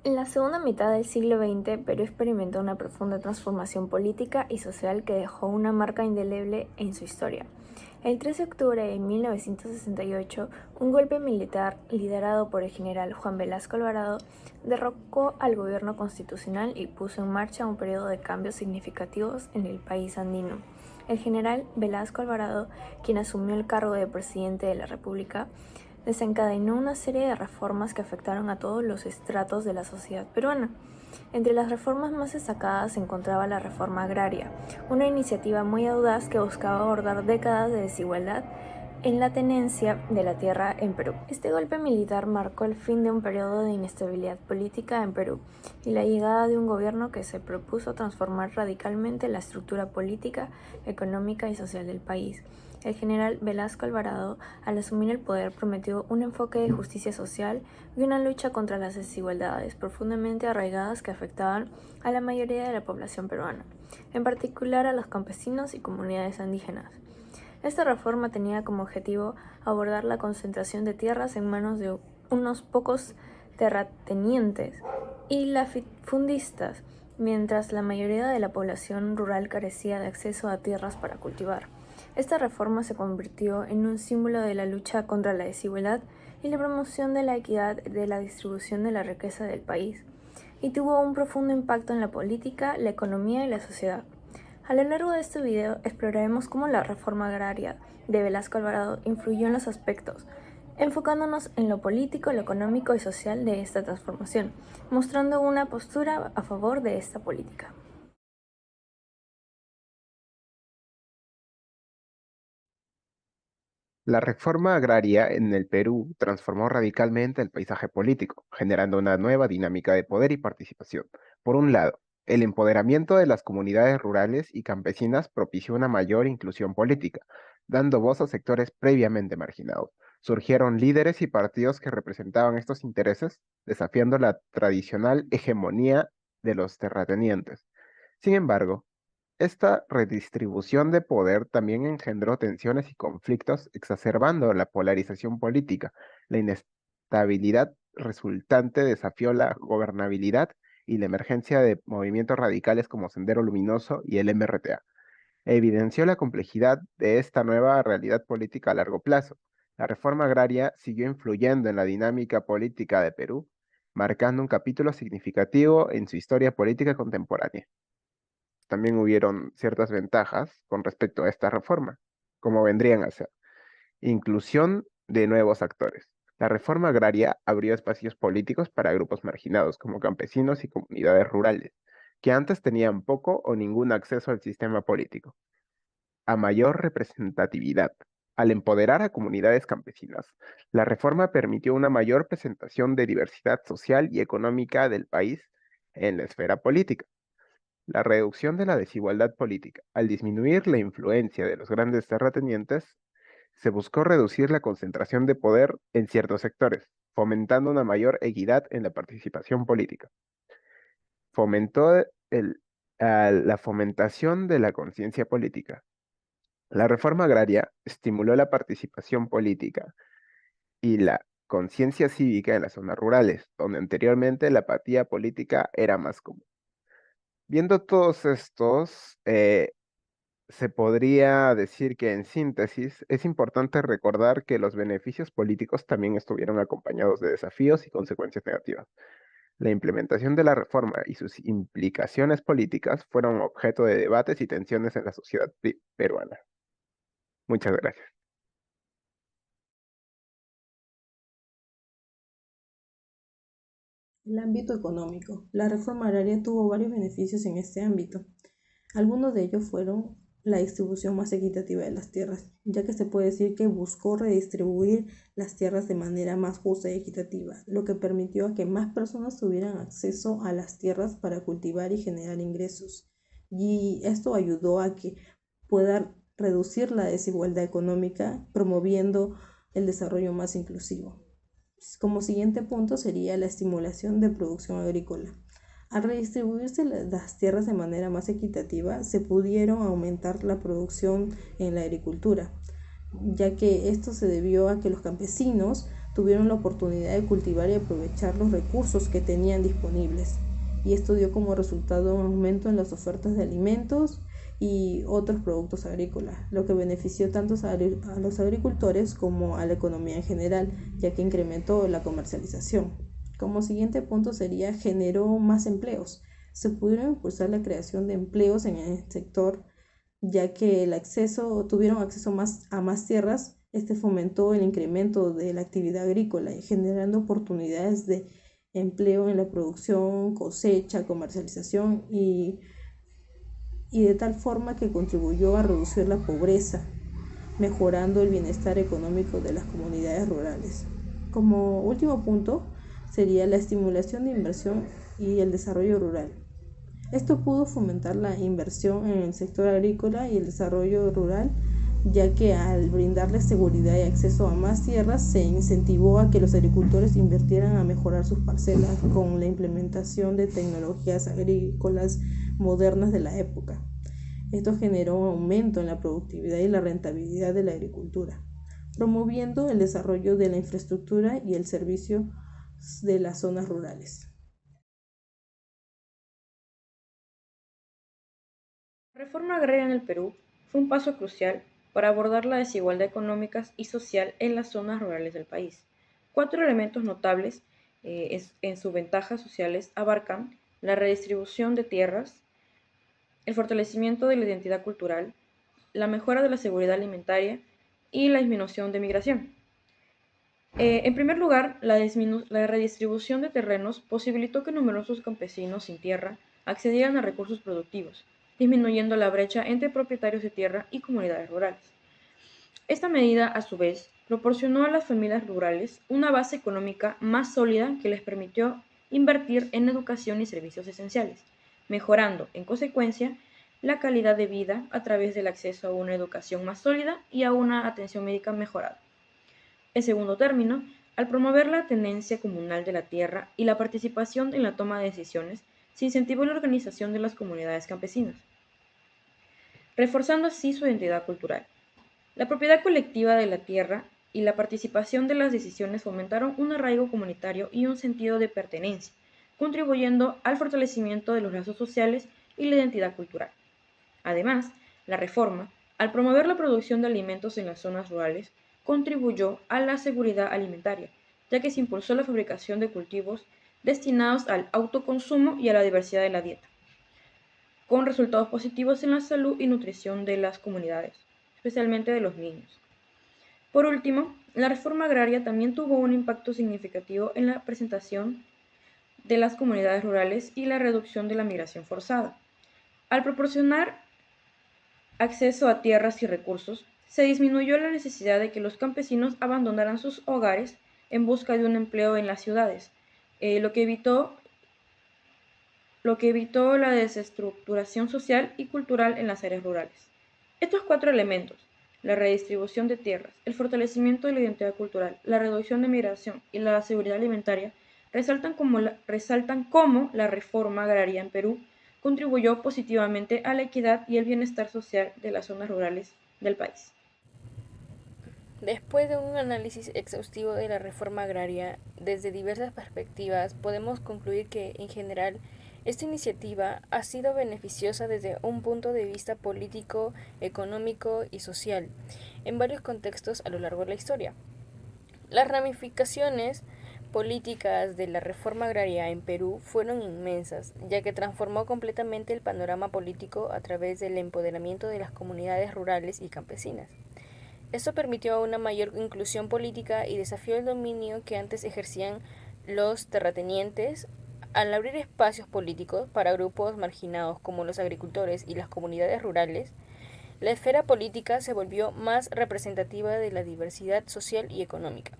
En la segunda mitad del siglo XX, Perú experimentó una profunda transformación política y social que dejó una marca indeleble en su historia. El 13 de octubre de 1968, un golpe militar liderado por el general Juan Velasco Alvarado derrocó al gobierno constitucional y puso en marcha un periodo de cambios significativos en el país andino. El general Velasco Alvarado, quien asumió el cargo de presidente de la República, desencadenó una serie de reformas que afectaron a todos los estratos de la sociedad peruana. Entre las reformas más destacadas se encontraba la reforma agraria, una iniciativa muy audaz que buscaba abordar décadas de desigualdad en la tenencia de la tierra en Perú. Este golpe militar marcó el fin de un periodo de inestabilidad política en Perú y la llegada de un gobierno que se propuso transformar radicalmente la estructura política, económica y social del país. El general Velasco Alvarado, al asumir el poder, prometió un enfoque de justicia social y una lucha contra las desigualdades profundamente arraigadas que afectaban a la mayoría de la población peruana, en particular a los campesinos y comunidades indígenas. Esta reforma tenía como objetivo abordar la concentración de tierras en manos de unos pocos terratenientes y latifundistas, mientras la mayoría de la población rural carecía de acceso a tierras para cultivar. Esta reforma se convirtió en un símbolo de la lucha contra la desigualdad y la promoción de la equidad de la distribución de la riqueza del país, y tuvo un profundo impacto en la política, la economía y la sociedad. A lo largo de este video exploraremos cómo la reforma agraria de Velasco Alvarado influyó en los aspectos, enfocándonos en lo político, lo económico y social de esta transformación, mostrando una postura a favor de esta política. La reforma agraria en el Perú transformó radicalmente el paisaje político, generando una nueva dinámica de poder y participación. Por un lado, el empoderamiento de las comunidades rurales y campesinas propició una mayor inclusión política, dando voz a sectores previamente marginados. Surgieron líderes y partidos que representaban estos intereses, desafiando la tradicional hegemonía de los terratenientes. Sin embargo, esta redistribución de poder también engendró tensiones y conflictos, exacerbando la polarización política. La inestabilidad resultante desafió la gobernabilidad y la emergencia de movimientos radicales como Sendero Luminoso y el MRTA. Evidenció la complejidad de esta nueva realidad política a largo plazo. La reforma agraria siguió influyendo en la dinámica política de Perú, marcando un capítulo significativo en su historia política contemporánea. También hubieron ciertas ventajas con respecto a esta reforma, como vendrían a ser inclusión de nuevos actores. La reforma agraria abrió espacios políticos para grupos marginados, como campesinos y comunidades rurales, que antes tenían poco o ningún acceso al sistema político. A mayor representatividad. Al empoderar a comunidades campesinas, la reforma permitió una mayor presentación de diversidad social y económica del país en la esfera política. La reducción de la desigualdad política. Al disminuir la influencia de los grandes terratenientes, se buscó reducir la concentración de poder en ciertos sectores, fomentando una mayor equidad en la participación política. Fomentó la fomentación de la conciencia política. La reforma agraria estimuló la participación política y la conciencia cívica en las zonas rurales, donde anteriormente la apatía política era más común. Viendo todos estos, se podría decir que en síntesis es importante recordar que los beneficios políticos también estuvieron acompañados de desafíos y consecuencias negativas. La implementación de la reforma y sus implicaciones políticas fueron objeto de debates y tensiones en la sociedad peruana. Muchas gracias. El ámbito económico. La reforma agraria tuvo varios beneficios en este ámbito. Algunos de ellos fueron la distribución más equitativa de las tierras, ya que se puede decir que buscó redistribuir las tierras de manera más justa y equitativa, lo que permitió a que más personas tuvieran acceso a las tierras para cultivar y generar ingresos. Y esto ayudó a que pueda reducir la desigualdad económica, promoviendo el desarrollo más inclusivo. Como siguiente punto sería la estimulación de producción agrícola. Al redistribuirse las tierras de manera más equitativa, se pudieron aumentar la producción en la agricultura, ya que esto se debió a que los campesinos tuvieron la oportunidad de cultivar y aprovechar los recursos que tenían disponibles. Y esto dio como resultado un aumento en las ofertas de alimentos y otros productos agrícolas, lo que benefició tanto a los agricultores como a la economía en general, ya que incrementó la comercialización. Como siguiente punto sería generó más empleos. Se pudieron impulsar la creación de empleos en el sector, ya que tuvieron acceso a más tierras. Este fomentó el incremento de la actividad agrícola y generando oportunidades de empleo en la producción, cosecha, comercialización y de tal forma que contribuyó a reducir la pobreza, mejorando el bienestar económico de las comunidades rurales. Como último punto sería la estimulación de inversión y el desarrollo rural. Esto pudo fomentar la inversión en el sector agrícola y el desarrollo rural, ya que al brindarles seguridad y acceso a más tierras se incentivó a que los agricultores invirtieran a mejorar sus parcelas con la implementación de tecnologías agrícolas modernas de la época. Esto generó un aumento en la productividad y la rentabilidad de la agricultura, promoviendo el desarrollo de la infraestructura y el servicio de las zonas rurales. La reforma agraria en el Perú fue un paso crucial para abordar la desigualdad económica y social en las zonas rurales del país. Cuatro elementos notables en sus ventajas sociales abarcan la redistribución de tierras, el fortalecimiento de la identidad cultural, la mejora de la seguridad alimentaria y la disminución de migración. En primer lugar, la redistribución de terrenos posibilitó que numerosos campesinos sin tierra accedieran a recursos productivos, disminuyendo la brecha entre propietarios de tierra y comunidades rurales. Esta medida, a su vez, proporcionó a las familias rurales una base económica más sólida que les permitió invertir en educación y servicios esenciales, mejorando, en consecuencia, la calidad de vida a través del acceso a una educación más sólida y a una atención médica mejorada. En segundo término, al promover la tenencia comunal de la tierra y la participación en la toma de decisiones, se incentivó la organización de las comunidades campesinas, reforzando así su identidad cultural. La propiedad colectiva de la tierra y la participación de las decisiones fomentaron un arraigo comunitario y un sentido de pertenencia, contribuyendo al fortalecimiento de los lazos sociales y la identidad cultural. Además, la reforma, al promover la producción de alimentos en las zonas rurales, contribuyó a la seguridad alimentaria, ya que se impulsó la fabricación de cultivos destinados al autoconsumo y a la diversidad de la dieta, con resultados positivos en la salud y nutrición de las comunidades, especialmente de los niños. Por último, la reforma agraria también tuvo un impacto significativo en la presentación de las comunidades rurales y la reducción de la migración forzada. Al proporcionar acceso a tierras y recursos, se disminuyó la necesidad de que los campesinos abandonaran sus hogares en busca de un empleo en las ciudades, lo que evitó la desestructuración social y cultural en las áreas rurales. Estos cuatro elementos, la redistribución de tierras, el fortalecimiento de la identidad cultural, la reducción de migración y la seguridad alimentaria, resaltan cómo la reforma agraria en Perú contribuyó positivamente a la equidad y el bienestar social de las zonas rurales del país. Después de un análisis exhaustivo de la reforma agraria desde diversas perspectivas, podemos concluir que, en general, esta iniciativa ha sido beneficiosa desde un punto de vista político, económico y social, en varios contextos a lo largo de la historia. Las ramificaciones políticas de la reforma agraria en Perú fueron inmensas, ya que transformó completamente el panorama político a través del empoderamiento de las comunidades rurales y campesinas. Esto permitió una mayor inclusión política y desafió el dominio que antes ejercían los terratenientes al abrir espacios políticos para grupos marginados como los agricultores y las comunidades rurales. La esfera política se volvió más representativa de la diversidad social y económica.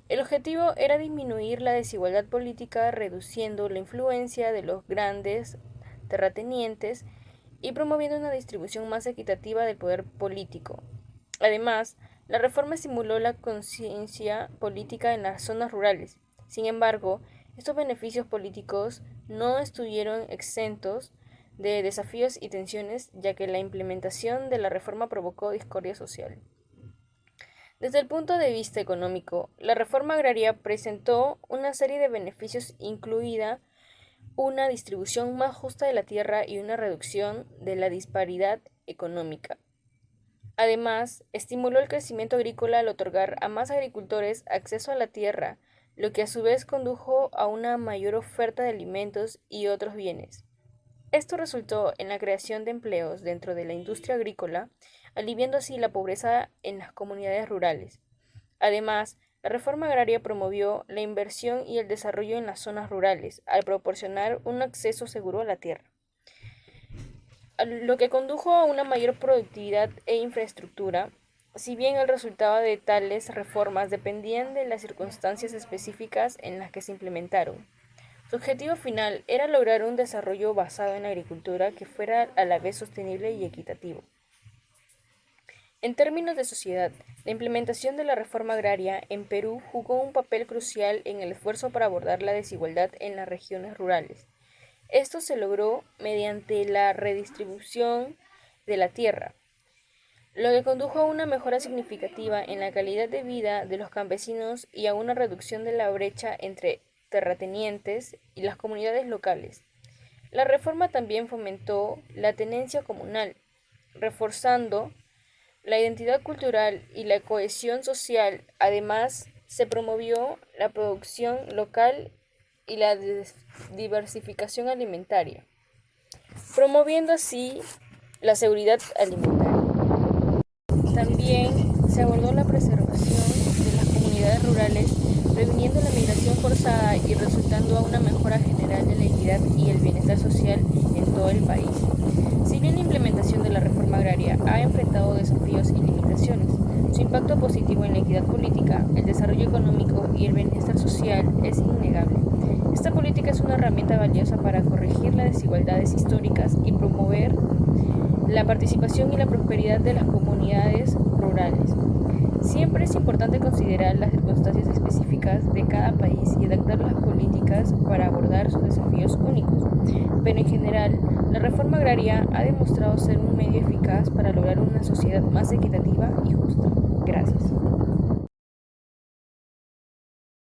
El objetivo era disminuir la desigualdad política reduciendo la influencia de los grandes terratenientes y promoviendo una distribución más equitativa del poder político. Además, la reforma estimuló la conciencia política en las zonas rurales. Sin embargo, estos beneficios políticos no estuvieron exentos de desafíos y tensiones, ya que la implementación de la reforma provocó discordia social. Desde el punto de vista económico, la reforma agraria presentó una serie de beneficios, incluida una distribución más justa de la tierra y una reducción de la disparidad económica. Además, estimuló el crecimiento agrícola al otorgar a más agricultores acceso a la tierra, lo que a su vez condujo a una mayor oferta de alimentos y otros bienes. Esto resultó en la creación de empleos dentro de la industria agrícola, aliviando así la pobreza en las comunidades rurales. Además, la reforma agraria promovió la inversión y el desarrollo en las zonas rurales, al proporcionar un acceso seguro a la tierra, lo que condujo a una mayor productividad e infraestructura. Si bien el resultado de tales reformas dependían de las circunstancias específicas en las que se implementaron, su objetivo final era lograr un desarrollo basado en la agricultura que fuera a la vez sostenible y equitativo. En términos de sociedad, la implementación de la reforma agraria en Perú jugó un papel crucial en el esfuerzo para abordar la desigualdad en las regiones rurales. Esto se logró mediante la redistribución de la tierra, lo que condujo a una mejora significativa en la calidad de vida de los campesinos y a una reducción de la brecha entre terratenientes y las comunidades locales. La reforma también fomentó la tenencia comunal, reforzando la identidad cultural y la cohesión social. Además, se promovió la producción local y la diversificación alimentaria, promoviendo así la seguridad alimentaria. También se abordó la preservación de las comunidades rurales, previniendo la migración forzada y resultando a una mejora general de la equidad y el bienestar social en todo el país. Si bien la implementación de la reforma agraria ha enfrentado desafíos y limitaciones, su impacto positivo en la equidad política, el desarrollo económico y el bienestar social es innegable. Esta política es una herramienta valiosa para corregir las desigualdades históricas y promover la participación y la prosperidad de las comunidades rurales. Siempre es importante considerar las circunstancias específicas de cada país y adaptar las políticas para abordar sus desafíos únicos, pero en general, la reforma agraria ha demostrado ser un medio eficaz para lograr una sociedad más equitativa y justa. Gracias.